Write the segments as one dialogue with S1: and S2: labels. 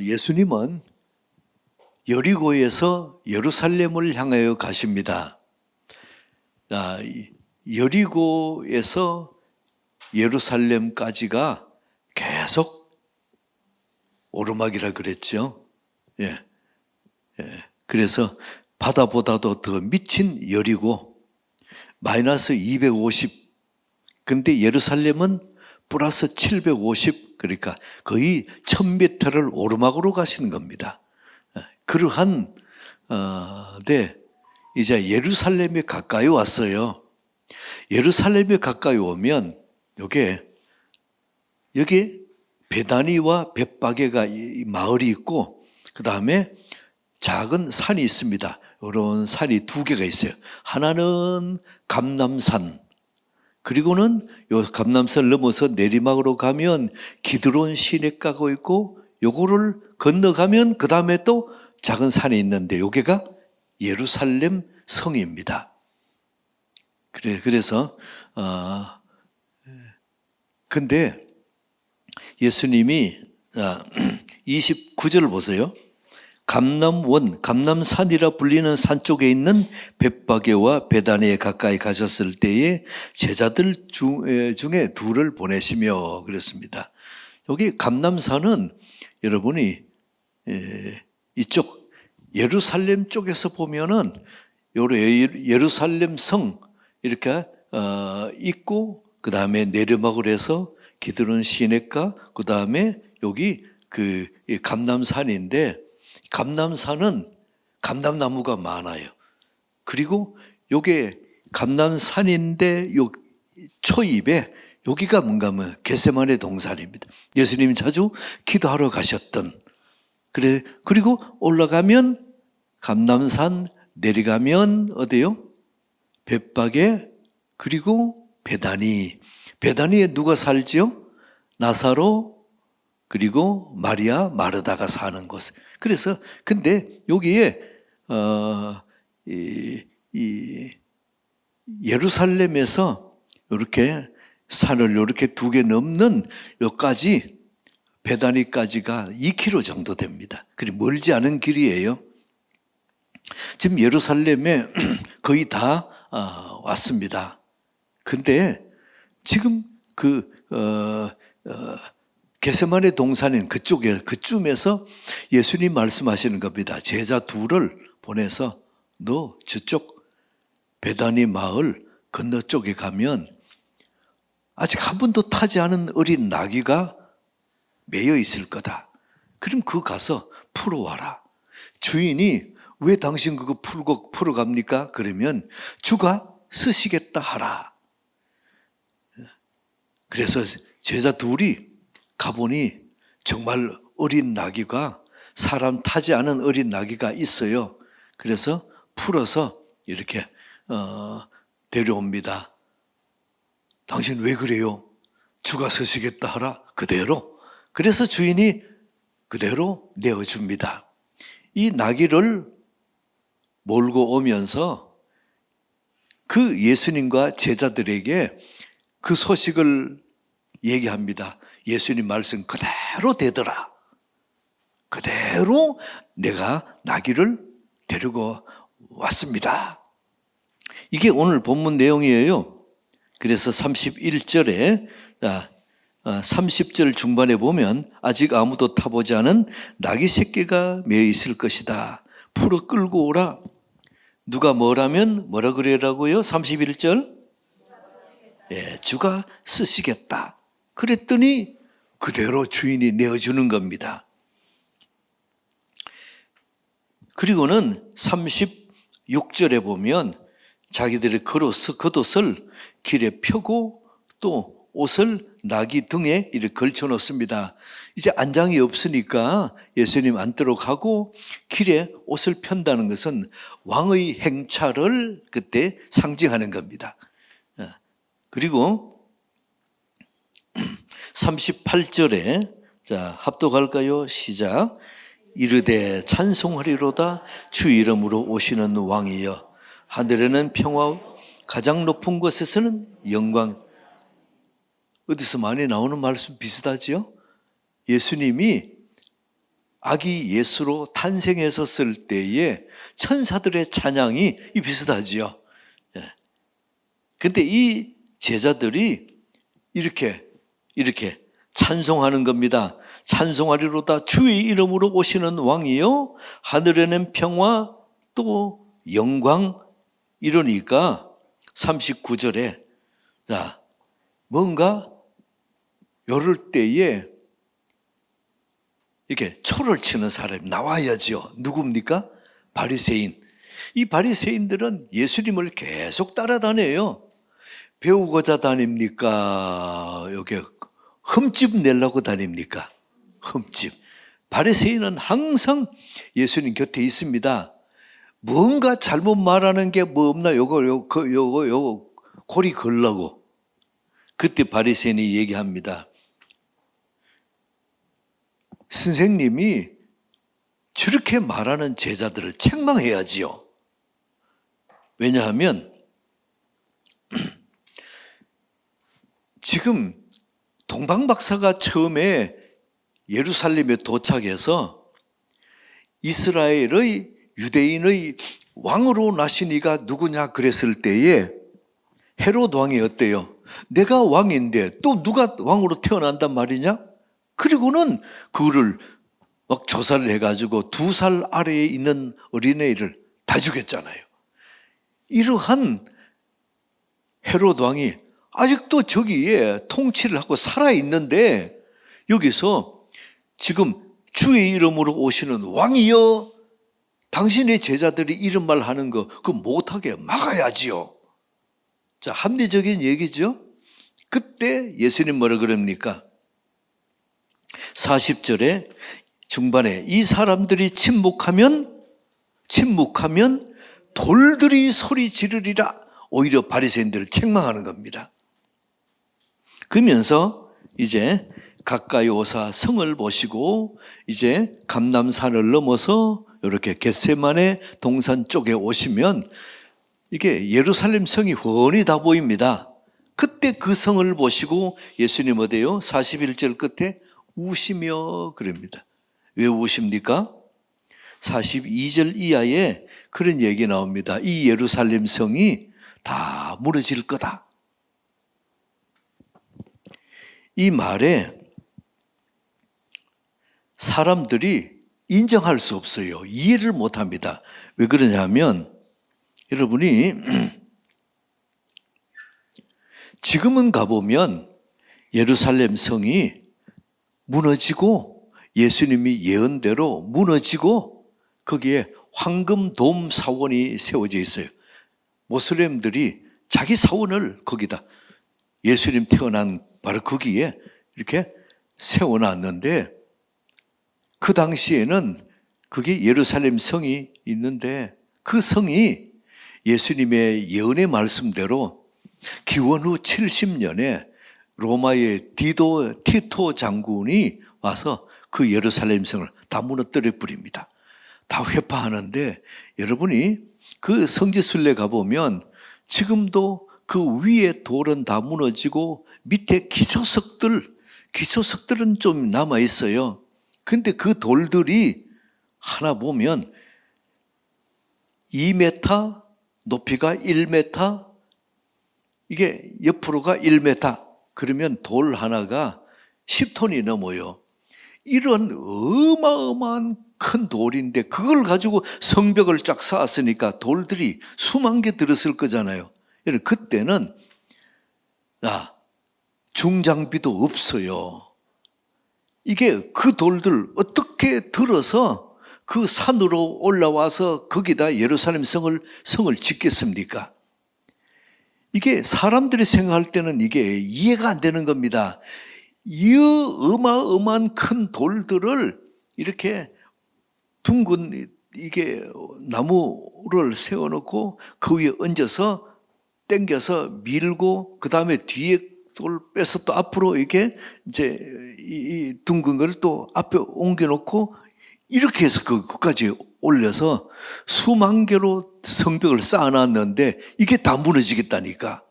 S1: 예수님은 여리고에서 예루살렘을 향하여 가십니다. 여리고에서 예루살렘까지가 계속 오르막이라 그랬죠. 예. 그래서 바다보다도 더 미친 여리고 마이너스 250. 근데 예루살렘은 플러스 750. 그러니까 거의 1000m를 오르막으로 가시는 겁니다. 그러한 이제 예루살렘에 가까이 왔어요. 예루살렘에 가까이 오면 여기 베다니와 벳바게가 이 마을이 있고 그 다음에 작은 산이 있습니다. 이런 산이 두 개가 있어요. 하나는 감람산, 그리고는 요 감람산을 넘어서 내리막으로 가면 기드론 시내가가 있고 요거를 건너가면 그 다음에 또 작은 산이 있는데 여기가 예루살렘 성입니다. 그래서 근데 예수님이 29절 보세요. 감람산이라 불리는 산 쪽에 있는 벳바게와 베다니에 가까이 가셨을 때에 제자들 중에 둘을 보내시며 그랬습니다. 여기 감람산은 여러분이 이쪽 예루살렘 쪽에서 보면은 예루살렘 성 이렇게 있고 그 다음에 내리막으로 해서 기드론 시내가 그 다음에 여기 그 감람산인데 감람산은 감람나무가 많아요. 그리고 요게 감람산인데 요 초입에 여기가 뭔가 하면 겟세마네 동산입니다. 예수님이 자주 기도하러 가셨던. 그리고 올라가면 감람산, 내려가면 어디요? 벳바게, 그리고 베다니. 베다니에 누가 살지요? 나사로, 그리고 마리아, 마르다가 사는 곳. 그래서 근데 여기에 예루살렘에서 이렇게 산을 이렇게 두 개 넘는 여기까지 베다니까지가 2km 정도 됩니다. 그리 멀지 않은 길이에요. 지금 예루살렘에 거의 다 왔습니다. 근데 지금 겟세마네 동산인 그쯤에서 예수님 말씀하시는 겁니다. 제자 둘을 보내서 너 저쪽 베다니 마을 건너쪽에 가면 아직 한 번도 타지 않은 어린 나귀가 매여 있을 거다. 그럼 그거 가서 풀어와라. 주인이 왜 당신 그거 풀어갑니까? 그러면 주가 쓰시겠다 하라. 그래서 제자 둘이 가보니 정말 어린 나귀가 사람 타지 않은 어린 나귀가 있어요. 그래서 풀어서 이렇게 데려옵니다. 당신 왜 그래요? 주가 서시겠다 하라. 그대로. 그래서 주인이 그대로 내어줍니다. 이 나귀를 몰고 오면서 그 예수님과 제자들에게 그 소식을 얘기합니다. 예수님 말씀 그대로 되더라. 그대로 내가 나귀를 데리고 왔습니다. 이게 오늘 본문 내용이에요. 그래서 31절에 30절 중반에 보면 아직 아무도 타보지 않은 나귀 새끼가 매여 있을 것이다. 풀어 끌고 오라. 누가 뭐라 그래라고요? 31절. 주가 쓰시겠다. 그랬더니 그대로 주인이 내어주는 겁니다. 그리고는 36절에 보면 자기들의 겉옷을 길에 펴고 또 옷을 나귀 등에 이렇게 걸쳐 놓습니다. 이제 안장이 없으니까 예수님 앉도록 하고 길에 옷을 편다는 것은 왕의 행차를 그때 상징하는 겁니다. 그리고 38절에 자 합독할까요? 시작. 이르되 찬송하리로다 주 이름으로 오시는 왕이여 하늘에는 평화 가장 높은 곳에서는 영광. 어디서 많이 나오는 말씀 비슷하지요? 예수님이 아기 예수로 탄생했었을 때의 천사들의 찬양이 비슷하지요. 근데 이 제자들이 이렇게 찬송하는 겁니다. 찬송하리로다 주의 이름으로 오시는 왕이요 하늘에는 평화 또 영광. 이러니까 39절에 자 뭔가 이럴 때에 이렇게 초를 치는 사람이 나와야죠. 누굽니까? 바리새인. 이 바리새인들은 예수님을 계속 따라다녀요. 배우고자 다닙니까? 여기 흠집 내려고 다닙니까? 흠집. 바리새인은 항상 예수님 곁에 있습니다. 뭔가 잘못 말하는 게 뭐 없나? 요거 고리 걸라고. 그때 바리새인이 얘기합니다. 선생님이 저렇게 말하는 제자들을 책망해야지요. 왜냐하면 지금 동방박사가 처음에 예루살렘에 도착해서 이스라엘의 유대인의 왕으로 나신 이가 누구냐 그랬을 때에 헤롯 왕이 어때요? 내가 왕인데 또 누가 왕으로 태어난단 말이냐? 그리고는 그거를 막 조사를 해가지고 2살 아래에 있는 어린애를 다 죽였잖아요. 이러한 헤롯 왕이 아직도 저기에 통치를 하고 살아있는데 여기서 지금 주의 이름으로 오시는 왕이여 당신의 제자들이 이런 말 하는 거 그거 못하게 막아야지요. 자, 합리적인 얘기죠. 그때 예수님 뭐라 그럽니까? 40절에 중반에 이 사람들이 침묵하면 돌들이 소리 지르리라. 오히려 바리새인들을 책망하는 겁니다. 그러면서 이제 가까이 오사 성을 보시고 이제 감람산을 넘어서 이렇게 겟세마네 동산 쪽에 오시면 이게 예루살렘 성이 훤히 다 보입니다. 그때 그 성을 보시고 예수님 어때요? 41절 끝에 우시며 그럽니다. 왜 우십니까? 42절 이하에 그런 얘기 나옵니다. 이 예루살렘 성이 다 무너질 거다. 이 말에 사람들이 인정할 수 없어요. 이해를 못합니다. 왜 그러냐면 여러분이 지금은 가보면 예루살렘 성이 무너지고 예수님이 예언대로 무너지고 거기에 황금돔 사원이 세워져 있어요. 모슬렘들이 자기 사원을 거기다 예수님 태어난 바로 거기에 이렇게 세워놨는데 그 당시에는 그게 예루살렘 성이 있는데 그 성이 예수님의 예언의 말씀대로 기원 후 70년에 로마의 티토 장군이 와서 그 예루살렘 성을 다 무너뜨려 버립니다. 다 회파하는데 여러분이 그 성지순례 가보면 지금도 그 위에 돌은 다 무너지고 밑에 기초석들은 좀 남아있어요. 근데 그 돌들이 하나 보면 2m, 높이가 1m, 이게 옆으로가 1m, 그러면 돌 하나가 10톤이 넘어요. 이런 어마어마한 큰 돌인데 그걸 가지고 성벽을 쫙 쌓았으니까 돌들이 수만 개 들었을 거잖아요. 그때는 중장비도 없어요. 이게 그 돌들 어떻게 들어서 그 산으로 올라와서 거기다 예루살렘 성을 짓겠습니까? 이게 사람들이 생각할 때는 이게 이해가 안 되는 겁니다. 이 어마어마한 큰 돌들을 이렇게 둥근 이게 나무를 세워놓고 그 위에 얹어서 당겨서 밀고 그 다음에 뒤에 돌 빼서 또 앞으로 이게 이제 이 둥근 걸 또 앞에 옮겨놓고 이렇게 해서 그까지 올려서 수만 개로 성벽을 쌓아놨는데 이게 다 무너지겠다니까.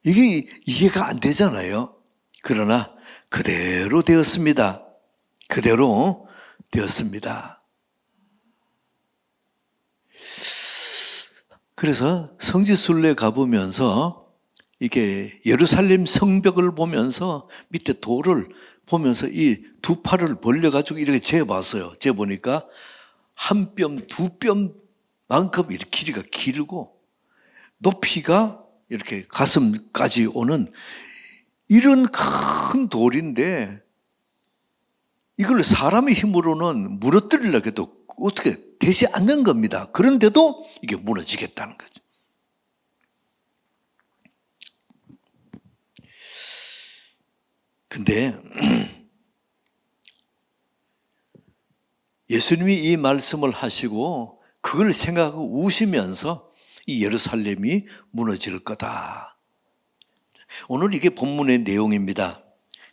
S1: 이게 이해가 안 되잖아요. 그러나 그대로 되었습니다. 그대로 되었습니다. 그래서 성지순례 가보면서 이게 예루살렘 성벽을 보면서 밑에 돌을 보면서 이 두 팔을 벌려가지고 이렇게 재봤어요. 재보니까 한 뼘, 두 뼘만큼 이렇게 길이가 길고 높이가 이렇게 가슴까지 오는 이런 큰 돌인데 이걸 사람의 힘으로는 무너뜨리려고 해도 어떻게 되지 않는 겁니다. 그런데도 이게 무너지겠다는 거죠. 근데 예수님이 이 말씀을 하시고 그걸 생각하고 우시면서 이 예루살렘이 무너질 거다. 오늘 이게 본문의 내용입니다.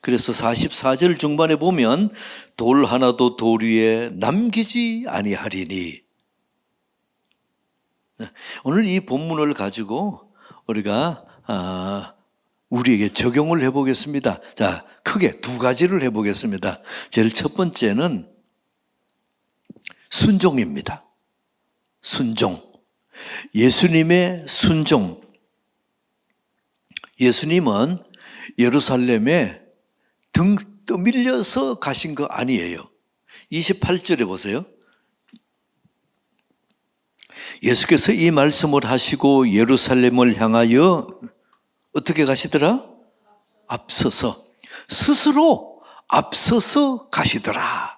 S1: 그래서 44절 중반에 보면 돌 하나도 돌 위에 남기지 아니하리니. 오늘 이 본문을 가지고 우리가 우리에게 적용을 해보겠습니다. 자, 크게 두 가지를 해보겠습니다. 제일 첫 번째는 순종입니다. 순종. 예수님의 순종. 예수님은 예루살렘에 등 떠밀려서 가신 거 아니에요. 28절에 보세요. 예수께서 이 말씀을 하시고 예루살렘을 향하여 어떻게 가시더라? 앞서서, 스스로 앞서서 가시더라.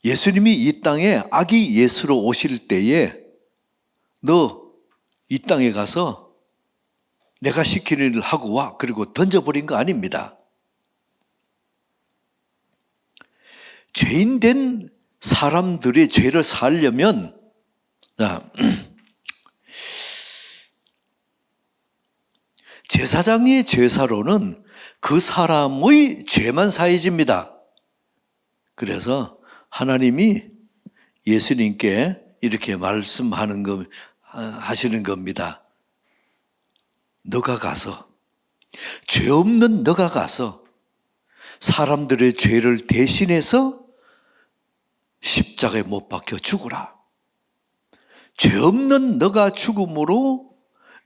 S1: 예수님이 이 땅에 아기 예수로 오실 때에 너 이 땅에 가서 내가 시키는 일을 하고 와. 그리고 던져버린 거 아닙니다. 죄인된 사람들의 죄를 살려면 제사장의 제사로는 그 사람의 죄만 사해집니다. 그래서 하나님이 예수님께 이렇게 하시는 겁니다. 너가 가서, 죄 없는 너가 가서 사람들의 죄를 대신해서 십자가에 못 박혀 죽으라. 죄 없는 너가 죽음으로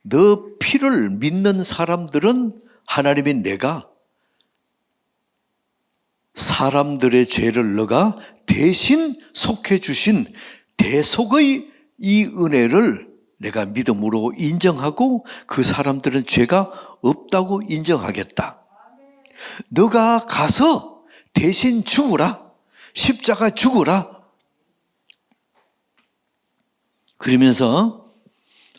S1: 너 피를 믿는 사람들은 하나님이 내가 사람들의 죄를 너가 대신 속해 주신 대속의 이 은혜를 내가 믿음으로 인정하고 그 사람들은 죄가 없다고 인정하겠다. 너가 가서 대신 죽으라. 십자가 죽으라. 그러면서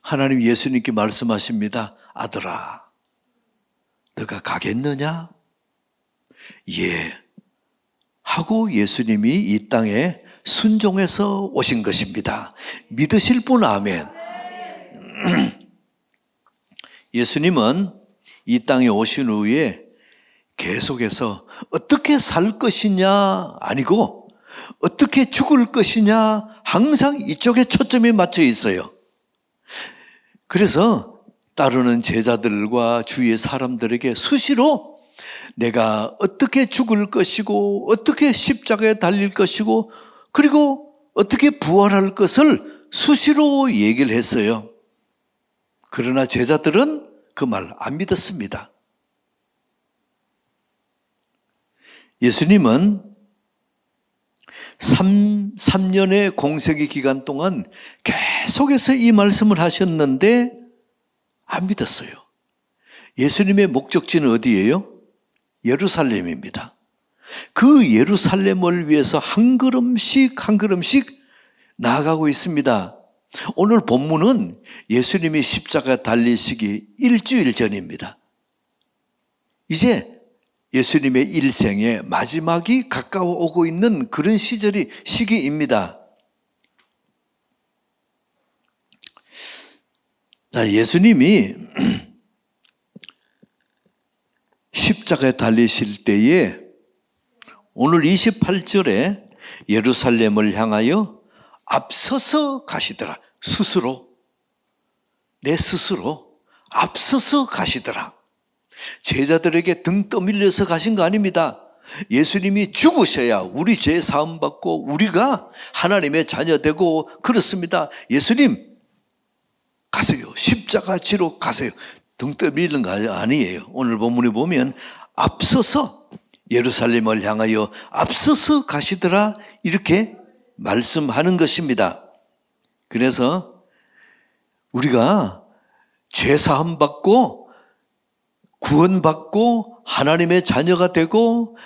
S1: 하나님 예수님께 말씀하십니다. 아들아, 너가 가겠느냐? 예. 하고 예수님이 이 땅에 순종해서 오신 것입니다. 믿으실 분 아멘. 예수님은 이 땅에 오신 후에 계속해서 어떻게 살 것이냐 아니고 어떻게 죽을 것이냐 항상 이쪽에 초점이 맞춰 있어요. 그래서 따르는 제자들과 주위의 사람들에게 수시로 내가 어떻게 죽을 것이고 어떻게 십자가에 달릴 것이고 그리고 어떻게 부활할 것을 수시로 얘기를 했어요. 그러나 제자들은 그 말 안 믿었습니다. 예수님은 3년의 공생의 기간 동안 계속해서 이 말씀을 하셨는데 안 믿었어요. 예수님의 목적지는 어디예요? 예루살렘입니다. 그 예루살렘을 위해서 한 걸음씩 한 걸음씩 나아가고 있습니다. 오늘 본문은 예수님이 십자가 달리시기 일주일 전입니다. 이제 예수님의 일생의 마지막이 가까워 오고 있는 그런 시기입니다. 예수님이 십자가에 달리실 때에 오늘 28절에 예루살렘을 향하여 앞서서 가시더라. 스스로. 내 스스로 앞서서 가시더라. 제자들에게 등 떠밀려서 가신 거 아닙니다. 예수님이 죽으셔야 우리 죄 사함 받고 우리가 하나님의 자녀 되고 그렇습니다. 예수님 가세요. 십자가 지로 가세요. 등 떠밀는 거 아니에요. 오늘 본문에 보면 앞서서 예루살렘을 향하여 앞서서 가시더라 이렇게 말씀하는 것입니다. 그래서 우리가 죄 사함 받고 구원받고 하나님의 자녀가 되고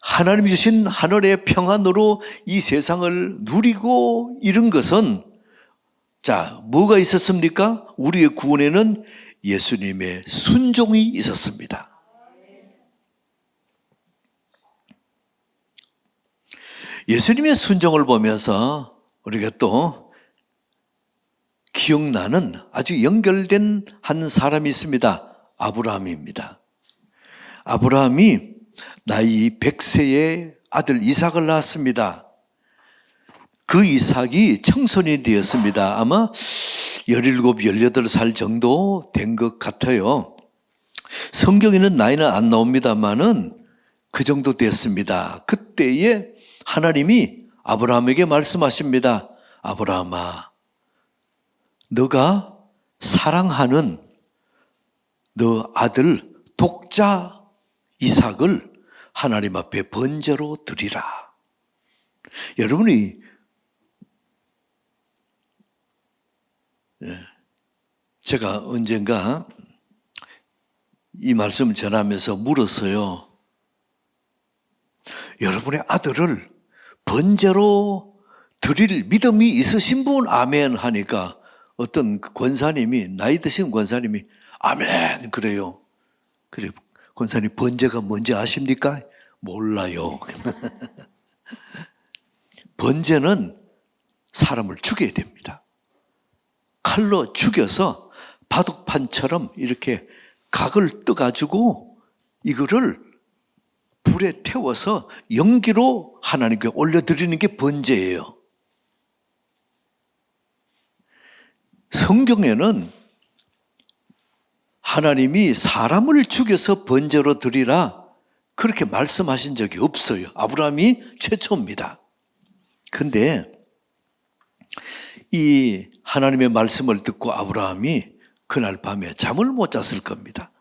S1: 하나님이 주신 하늘의 평안으로 이 세상을 누리고 이런 것은 자, 뭐가 있었습니까? 우리의 구원에는 예수님의 순종이 있었습니다. 예수님의 순종을 보면서 우리가 또 기억나는 아주 연결된 한 사람이 있습니다. 아브라함입니다. 아브라함이 나이 100세의 아들 이삭을 낳았습니다. 그 이삭이 청소년이 되었습니다. 아마 17, 18살 정도 된 것 같아요. 성경에는 나이는 안 나옵니다만은 그 정도 됐습니다. 그때에 하나님이 아브라함에게 말씀하십니다. 아브라함아, 너가 사랑하는 너 아들 독자 이삭을 하나님 앞에 번제로 드리라. 여러분이 제가 언젠가 이 말씀을 전하면서 물었어요. 여러분의 아들을 번제로 드릴 믿음이 있으신 분 아멘 하니까 어떤 권사님이 나이 드신 권사님이 아멘 그래요. 그래 권사님 번제가 뭔지 아십니까? 몰라요. 번제는 사람을 죽여야 됩니다. 칼로 죽여서 바둑판처럼 이렇게 각을 떠가지고 이거를 불에 태워서 연기로 하나님께 올려드리는 게 번제예요. 성경에는 하나님이 사람을 죽여서 번제로 드리라 그렇게 말씀하신 적이 없어요. 아브라함이 최초입니다. 근데 이 하나님의 말씀을 듣고 아브라함이 그날 밤에 잠을 못 잤을 겁니다.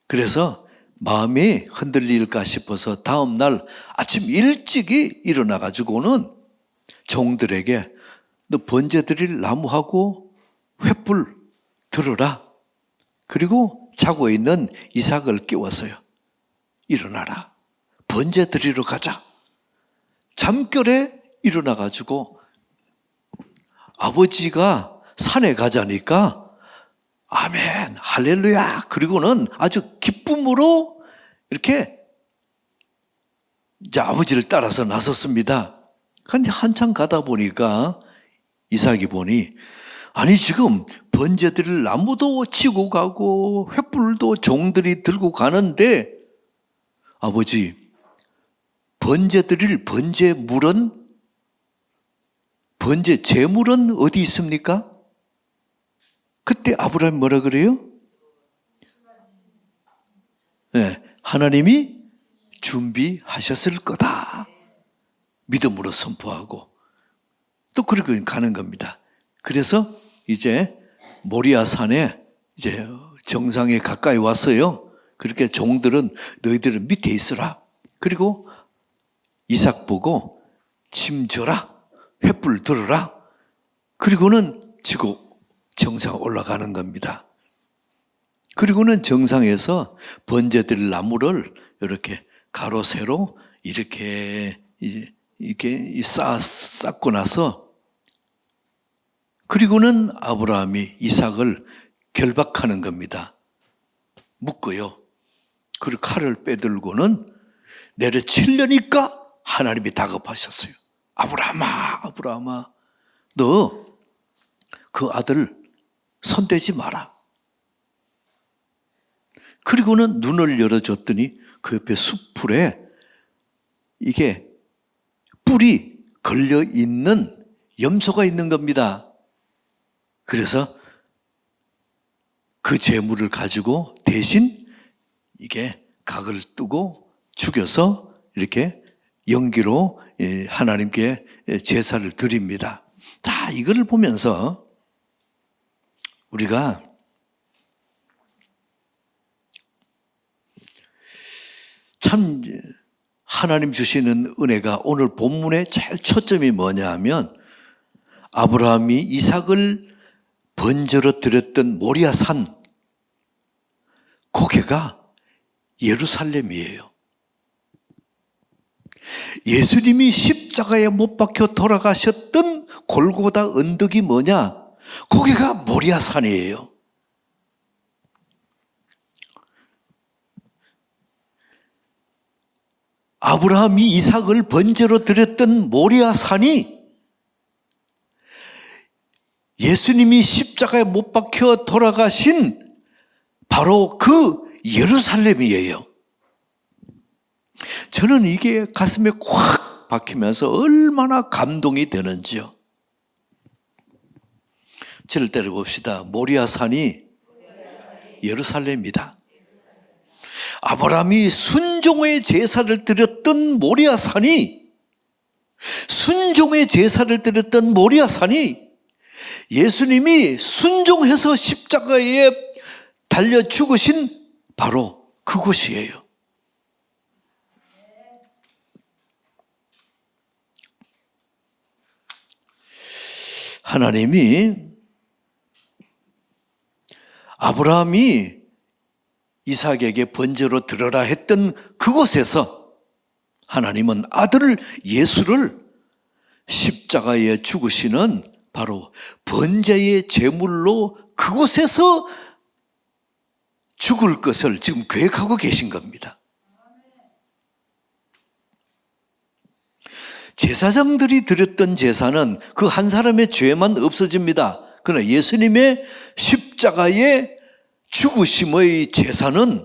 S1: 그래서 마음이 흔들릴까 싶어서 다음 날 아침 일찍이 일어나 가지고는 종들에게 너 번제 드릴 나무하고 횃불 들어라. 그리고 자고 있는 이삭을 깨웠어요. 일어나라. 번제 드리러 가자. 잠결에 일어나 가지고 아버지가 산에 가자니까 아멘, 할렐루야. 그리고는 아주 기쁨으로 이렇게 이제 아버지를 따라서 나섰습니다. 그런데 한참 가다 보니까 이삭이 보니 아니 지금 번제 드릴 나무도 치고 가고 횃불도 종들이 들고 가는데 아버지 번제 드릴 번제물은 번제 제물은 어디 있습니까? 그때 아브라함이 뭐라 그래요? 네, 하나님이 준비하셨을 거다. 믿음으로 선포하고 또 그렇게 가는 겁니다. 그래서 이제 모리아 산에 이제 정상에 가까이 왔어요. 그렇게 종들은 너희들은 밑에 있으라. 그리고 이삭 보고 침 줘라. 횃불 들어라. 그리고는 지고 정상 올라가는 겁니다. 그리고는 정상에서 번제 드릴 나무를 이렇게 가로 세로 이렇게 쌓고 나서 그리고는 아브라함이 이삭을 결박하는 겁니다. 묶어요. 그리고 칼을 빼들고는 내려치려니까 하나님이 다급하셨어요. 아브라함아, 너 그 아들 손대지 마라. 그리고는 눈을 열어줬더니 그 옆에 숲풀에 이게 뿔이 걸려있는 염소가 있는 겁니다. 그래서 그 재물을 가지고 대신 이게 각을 뜨고 죽여서 이렇게 연기로 하나님께 제사를 드립니다. 다 이걸 보면서 우리가 참 하나님 주시는 은혜가 오늘 본문의 제일 초점이 뭐냐 하면 아브라함이 이삭을 번제로 드렸던 모리아 산, 거기가 예루살렘이에요. 예수님이 십자가에 못 박혀 돌아가셨던 골고다 언덕이 뭐냐? 거기가 모리아 산이에요. 아브라함이 이삭을 번제로 드렸던 모리아 산이 예수님이 십자가에 못 박혀 돌아가신 바로 그 예루살렘이에요. 저는 이게 가슴에 콱 박히면서 얼마나 감동이 되는지요. 저를 때려봅시다. 모리아 산이 예루살렘입니다. 아브라함이 순종의 제사를 드렸던 모리아 산이, 순종의 제사를 드렸던 모리아 산이 예수님이 순종해서 십자가에 달려 죽으신 바로 그곳이에요. 하나님이 아브라함이 이삭에게 번제로 드려라 했던 그곳에서 하나님은 아들 예수를 십자가에 죽으시는 바로 번제의 제물로 그곳에서 죽을 것을 지금 계획하고 계신 겁니다. 제사장들이 드렸던 제사는 그 한 사람의 죄만 없어집니다. 그러나 예수님의 십자가의 죽으심의 제사는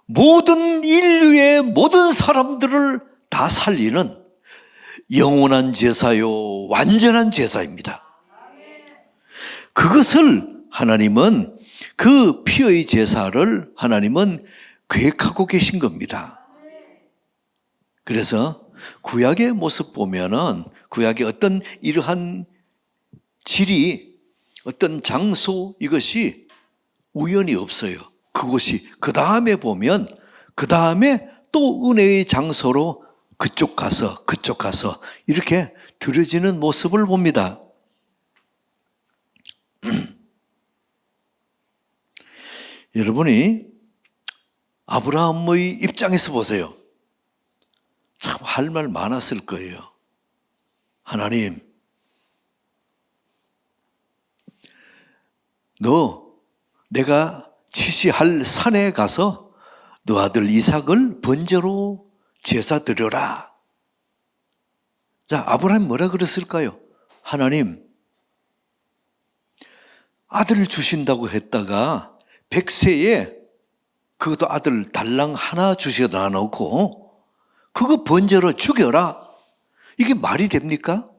S1: 모든 인류의 모든 사람들을 다 살리는 영원한 제사요, 완전한 제사입니다. 그것을 하나님은, 그 피의 제사를 하나님은 계획하고 계신 겁니다. 그래서 구약의 모습 보면은 구약의 어떤 이러한 질이, 어떤 장소, 이것이 우연이 없어요. 그것이 그 다음에 보면 그 다음에 또 은혜의 장소로 그쪽 가서 이렇게 들어지는 모습을 봅니다. 여러분이 아브라함의 입장에서 보세요. 참 할 말 많았을 거예요. 하나님, 내가 지시할 산에 가서 너 아들 이삭을 번제로 제사 드려라. 자, 아브라함이 뭐라 그랬을까요? 하나님, 아들을 주신다고 했다가 100세에 그것도 아들 달랑 하나 주셔다 놓고 그거 번제로 죽여라. 이게 말이 됩니까?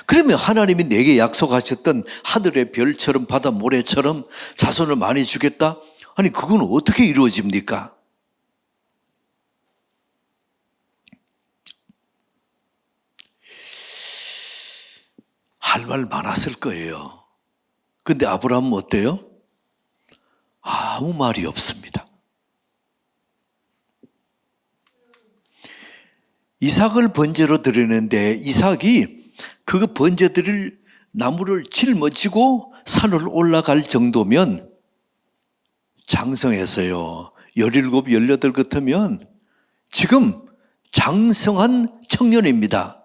S1: 그러면 하나님이 내게 약속하셨던 하늘의 별처럼 바다 모래처럼 자손을 많이 주겠다? 아니, 그건 어떻게 이루어집니까? 할 말 많았을 거예요. 근데 아브라함은 어때요? 아무 말이 없습니다. 이삭을 번제로 드리는데 이삭이 그 번제 드릴 나무를 짊어지고 산을 올라갈 정도면 장성해서요. 17, 18 같으면 지금 장성한 청년입니다.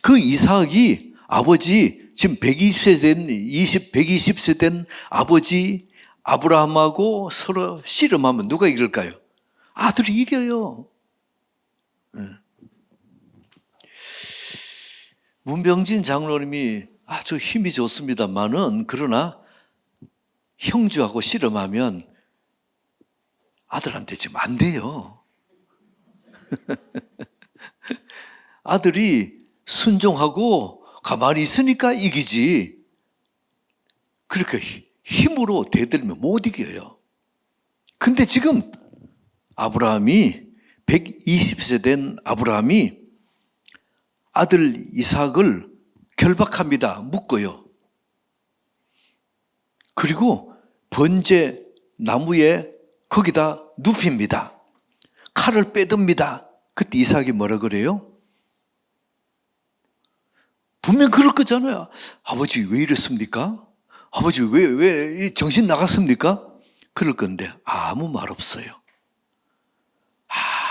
S1: 그 이삭이 아버지, 지금 120세 된 아버지 아브라함하고 서로 씨름하면 누가 이길까요? 아들이 이겨요. 문병진 장로님이 아주 힘이 좋습니다만은, 그러나 형주하고 씨름하면 아들한테 지금 안 돼요. 아들이 순종하고 가만히 있으니까 이기지. 그렇게 힘으로 대들면 못 이겨요. 근데 지금 아브라함이 120세 된 아브라함이 아들 이삭을 결박합니다. 묶어요. 그리고 번제 나무에 거기다 눕힙니다. 칼을 빼듭니다. 그때 이삭이 뭐라 그래요? 분명 그럴 거잖아요. 아버지 왜 이랬습니까? 아버지 왜 정신 나갔습니까? 그럴 건데 아무 말 없어요.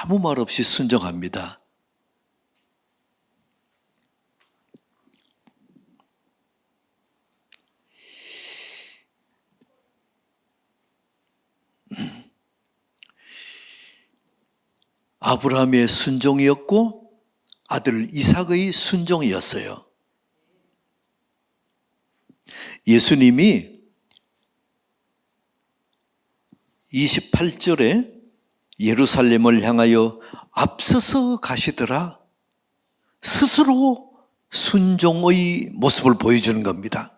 S1: 아무 말 없이 순종합니다. 아브라함의 순종이었고 아들 이삭의 순종이었어요. 예수님이 28절에 예루살렘을 향하여 앞서서 가시더라. 스스로 순종의 모습을 보여주는 겁니다.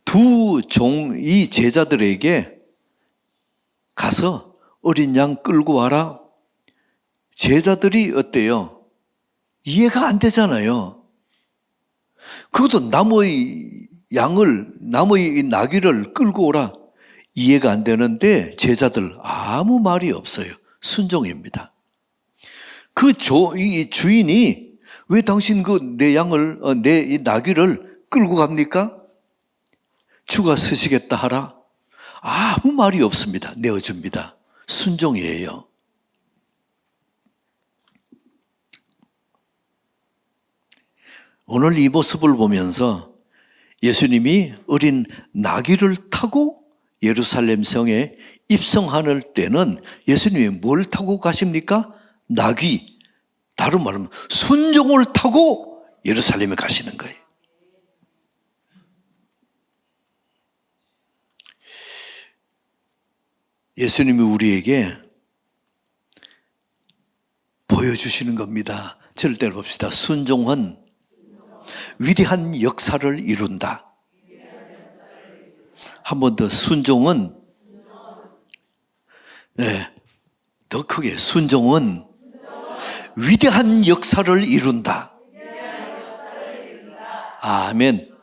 S1: 두 종이 제자들에게 가서 어린 양 끌고 와라. 제자들이 어때요? 이해가 안 되잖아요. 그것도 나무의 나귀를 끌고 오라. 이해가 안 되는데 제자들 아무 말이 없어요. 순종입니다. 이 주인이 왜 당신 내 나귀를 끌고 갑니까? 주가 쓰시겠다 하라. 아무 말이 없습니다. 내어줍니다. 순종이에요. 오늘 이 모습을 보면서 예수님이 어린 나귀를 타고 예루살렘 성에 입성하는 때는 예수님이 뭘 타고 가십니까? 나귀. 다른 말로 순종을 타고 예루살렘에 가시는 거예요. 예수님이 우리에게 보여주시는 겁니다. 절대로 봅시다. 순종은 위대한 역사를 이룬다. 한 번 더 순종은 더 크게 순종은 위대한 역사를 이룬다. 아멘.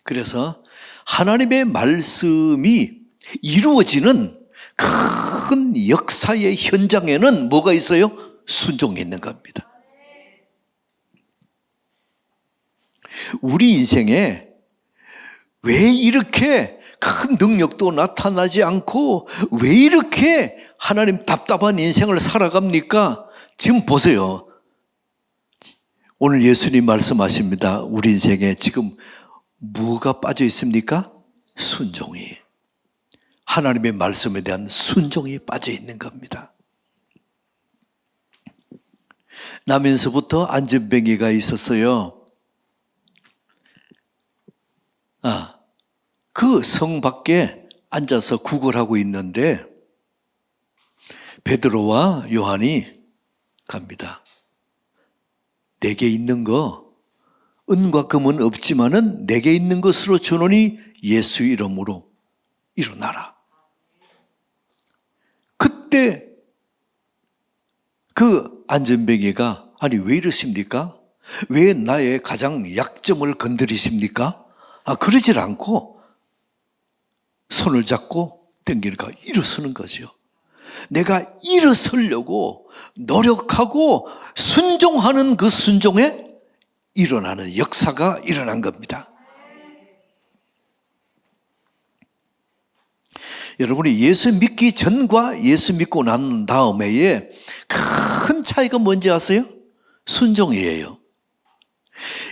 S1: 그래서 하나님의 말씀이 이루어지는 큰 역사의 현장에는 뭐가 있어요? 순종이 있는 겁니다. 우리 인생에 왜 이렇게 큰 능력도 나타나지 않고 왜 이렇게 하나님 답답한 인생을 살아갑니까? 지금 보세요. 오늘 예수님 말씀하십니다. 우리 인생에 지금 뭐가 빠져 있습니까? 순종이. 하나님의 말씀에 대한 순종이 빠져 있는 겁니다. 나면서부터 안전뱅이가 있었어요. 그 성 밖에 앉아서 구걸하고 있는데 베드로와 요한이 갑니다. 내게 있는 거 은과 금은 없지만은 내게 있는 것으로 주노니 예수 이름으로 일어나라. 그때 그 안전뱅이가 아니 왜 이러십니까? 왜 나의 가장 약점을 건드리십니까? 그러질 않고 손을 잡고 당기니까 일어서는 거죠. 내가 일어서려고 노력하고 순종하는 그 순종에 일어나는 역사가 일어난 겁니다. 여러분이 예수 믿기 전과 예수 믿고 난 다음에 큰 차이가 뭔지 아세요? 순종이에요.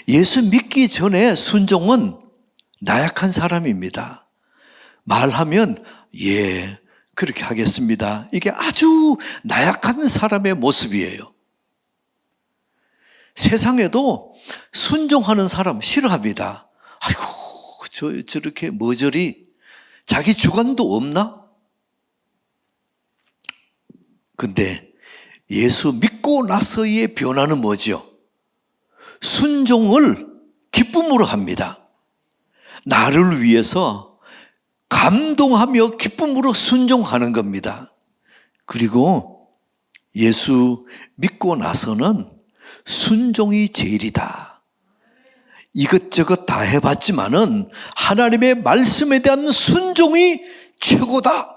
S1: 예수 믿기 전에 순종은 나약한 사람입니다. 말하면 그렇게 하겠습니다. 이게 아주 나약한 사람의 모습이에요. 세상에도 순종하는 사람 싫어합니다. 아이고 저렇게 머저리 자기 주관도 없나? 근데 예수 믿고 나서의 변화는 뭐죠? 순종을 기쁨으로 합니다. 나를 위해서 감동하며 기쁨으로 순종하는 겁니다. 그리고 예수 믿고 나서는 순종이 제일이다. 이것저것 다 해봤지만은 하나님의 말씀에 대한 순종이 최고다.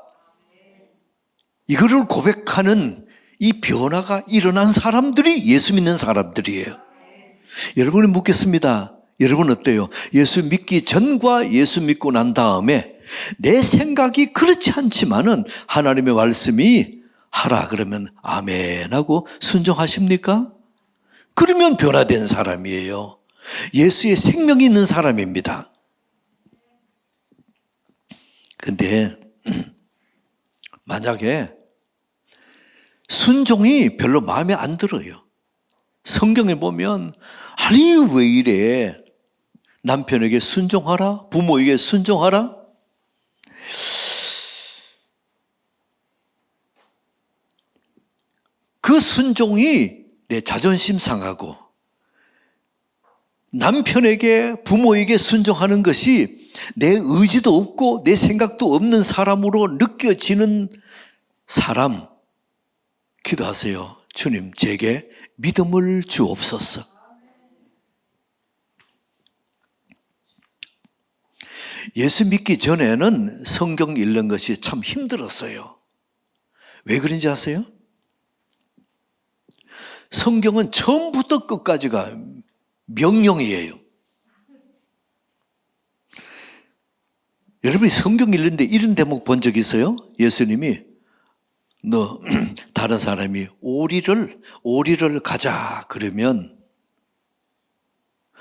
S1: 이거를 고백하는 이 변화가 일어난 사람들이 예수 믿는 사람들이에요. 여러분이 묻겠습니다. 여러분 어때요? 예수 믿기 전과 예수 믿고 난 다음에 내 생각이 그렇지 않지만은 하나님의 말씀이 하라 그러면 아멘 하고 순종하십니까? 그러면 변화된 사람이에요. 예수의 생명이 있는 사람입니다. 근데 만약에 순종이 별로 마음에 안 들어요. 성경에 보면 아니 왜 이래? 남편에게 순종하라? 부모에게 순종하라? 그 순종이 내 자존심 상하고 남편에게 부모에게 순종하는 것이 내 의지도 없고 내 생각도 없는 사람으로 느껴지는 사람 기도하세요. 주님 제게 믿음을 주옵소서. 예수 믿기 전에는 성경 읽는 것이 참 힘들었어요. 왜 그런지 아세요? 성경은 처음부터 끝까지가 명령이에요. 여러분이 성경 읽는데 이런 대목 본 적 있어요? 예수님이 너 다른 사람이 오리를 가자 그러면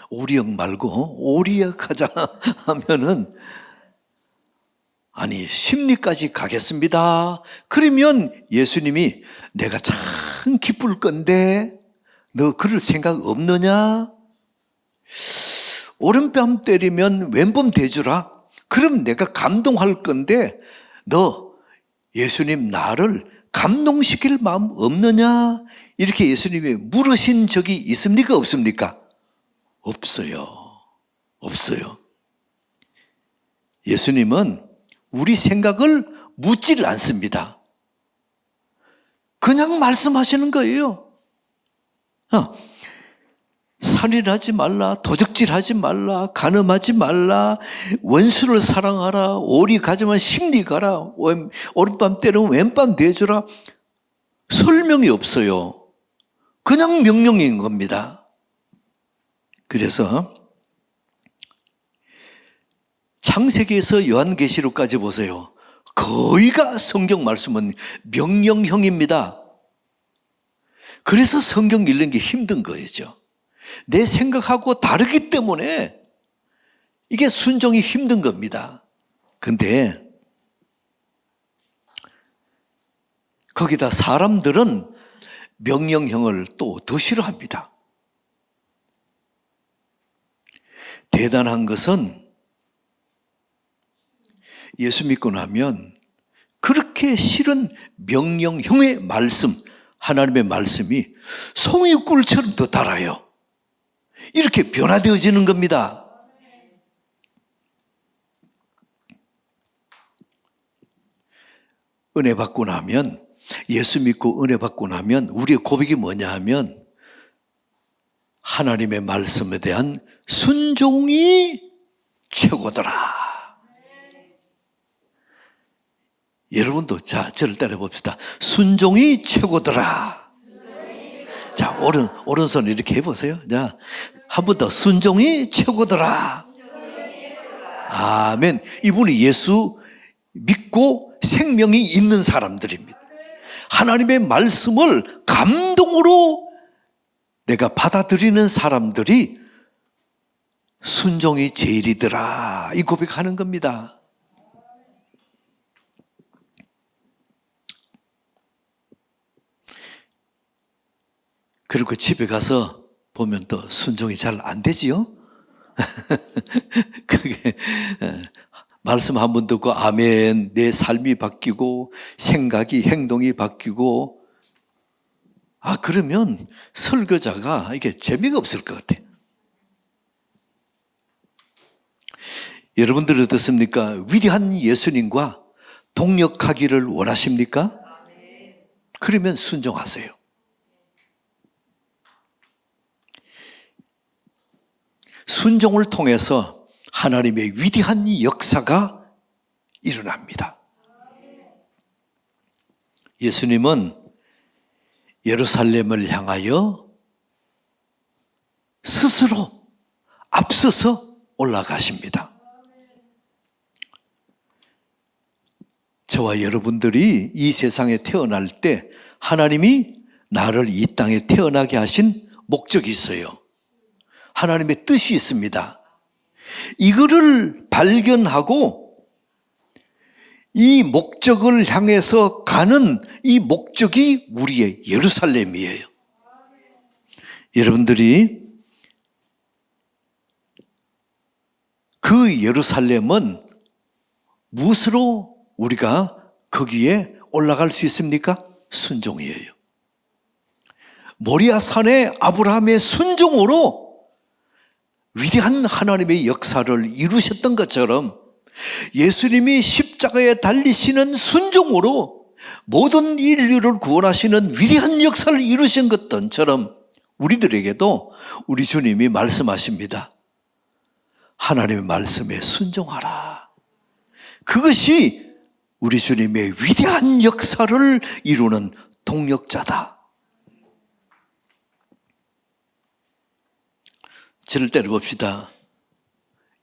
S1: 오리역 말고 오리역 가자 하면은 아니 심리까지 가겠습니다. 그러면 예수님이 내가 참 기쁠 건데 너 그럴 생각 없느냐? 오른뺨 때리면 왼몸 대주라. 그럼 내가 감동할 건데 너 예수님 나를 감동시킬 마음 없느냐? 이렇게 예수님이 물으신 적이 있습니까? 없습니까? 없어요. 없어요. 예수님은 우리 생각을 묻지를 않습니다. 그냥 말씀하시는 거예요. 살인하지 말라, 도적질하지 말라, 간음하지 말라, 원수를 사랑하라, 오리 가지만 심리 가라, 오른밤 때리면 왼밤 내주라. 설명이 없어요. 그냥 명령인 겁니다. 그래서 창세기에서 요한계시록까지 보세요. 거의가 성경 말씀은 명령형입니다. 그래서 성경 읽는 게 힘든 거죠. 내 생각하고 다르기 때문에 이게 순종이 힘든 겁니다. 근데 거기다 사람들은 명령형을 또 더 싫어합니다. 대단한 것은 예수 믿고 나면 그렇게 싫은 명령형의 말씀, 하나님의 말씀이 송이꿀처럼 더 달아요. 이렇게 변화되어지는 겁니다. 은혜 받고 나면, 예수 믿고 은혜 받고 나면 우리의 고백이 뭐냐 하면 하나님의 말씀에 대한 순종이 최고더라. 여러분도 자 저를 따라 봅시다. 순종이 최고더라. 자 오른손 이렇게 해보세요. 자 한 번 더 순종이 최고더라. 아멘. 이분이 예수 믿고 생명이 있는 사람들입니다. 하나님의 말씀을 감동으로 내가 받아들이는 사람들이 순종이 제일이더라. 이 고백하는 겁니다. 그리고 집에 가서 보면 또 순종이 잘 안 되지요? 그게 말씀 한 번 듣고 아멘, 내 삶이 바뀌고 생각이 행동이 바뀌고 그러면 설교자가 이게 재미가 없을 것 같아. 여러분들 어떻습니까? 위대한 예수님과 동역하기를 원하십니까? 그러면 순종하세요. 순종을 통해서 하나님의 위대한 역사가 일어납니다. 예수님은 예루살렘을 향하여 스스로 앞서서 올라가십니다. 저와 여러분들이 이 세상에 태어날 때 하나님이 나를 이 땅에 태어나게 하신 목적이 있어요. 하나님의 뜻이 있습니다. 이거를 발견하고 이 목적을 향해서 가는 이 목적이 우리의 예루살렘이에요. 여러분들이 그 예루살렘은 무엇으로 우리가 거기에 올라갈 수 있습니까? 순종이에요. 모리아 산의 아브라함의 순종으로 위대한 하나님의 역사를 이루셨던 것처럼 예수님이 십자가에 달리시는 순종으로 모든 인류를 구원하시는 위대한 역사를 이루신 것처럼 우리들에게도 우리 주님이 말씀하십니다. 하나님의 말씀에 순종하라. 그것이 우리 주님의 위대한 역사를 이루는 동력자다. 저를 때려봅시다.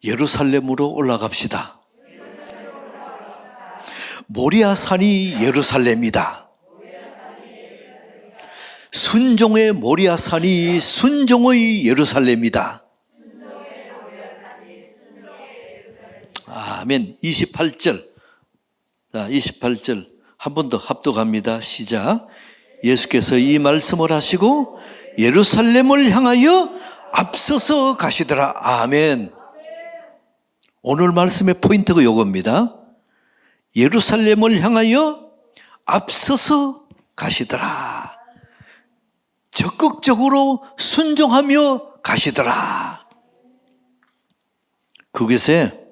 S1: 예루살렘으로 올라갑시다. 모리아 산이 예루살렘이다. 순종의 모리아 산이 순종의 예루살렘이다. 아멘. 28절. 자, 28절. 한 번 더 합독합니다. 시작. 예수께서 이 말씀을 하시고 예루살렘을 향하여 앞서서 가시더라. 아멘. 오늘 말씀의 포인트가 이겁니다. 예루살렘을 향하여 앞서서 가시더라. 적극적으로 순종하며 가시더라. 그것에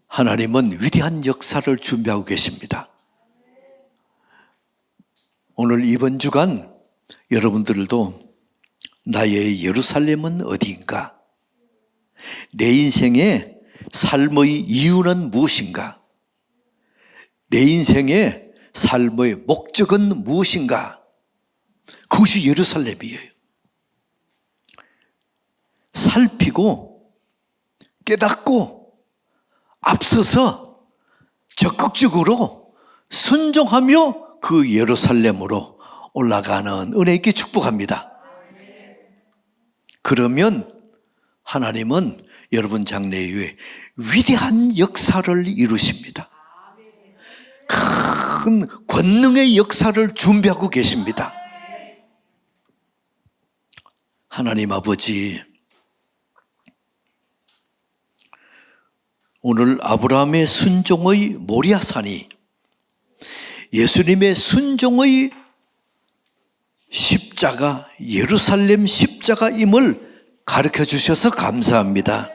S1: 하나님은 위대한 역사를 준비하고 계십니다. 오늘 이번 주간 여러분들도 나의 예루살렘은 어디인가? 내 인생의 삶의 이유는 무엇인가? 내 인생의 삶의 목적은 무엇인가? 그것이 예루살렘이에요. 살피고 깨닫고 앞서서 적극적으로 순종하며 그 예루살렘으로 올라가는 은혜 있게 축복합니다. 그러면 하나님은 여러분 장래에 위대한 역사를 이루십니다. 큰 권능의 역사를 준비하고 계십니다. 하나님 아버지, 오늘 아브라함의 순종의 모리아산이 예수님의 순종의 십자가, 예루살렘 십자가임을 가르쳐 주셔서 감사합니다.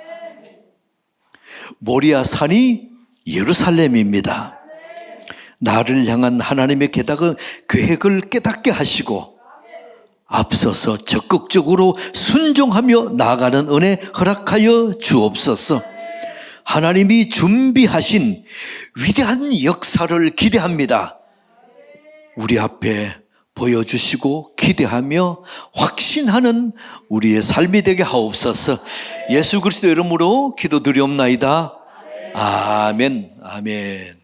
S1: 모리아산이 예루살렘입니다. 나를 향한 하나님의 계획을 깨닫게 하시고 앞서서 적극적으로 순종하며 나아가는 은혜 허락하여 주옵소서. 하나님이 준비하신 위대한 역사를 기대합니다. 우리 앞에 보여주시고 기대하며 확신하는 우리의 삶이 되게 하옵소서. 예수 그리스도 이름으로 기도드리옵나이다. 아멘. 아멘.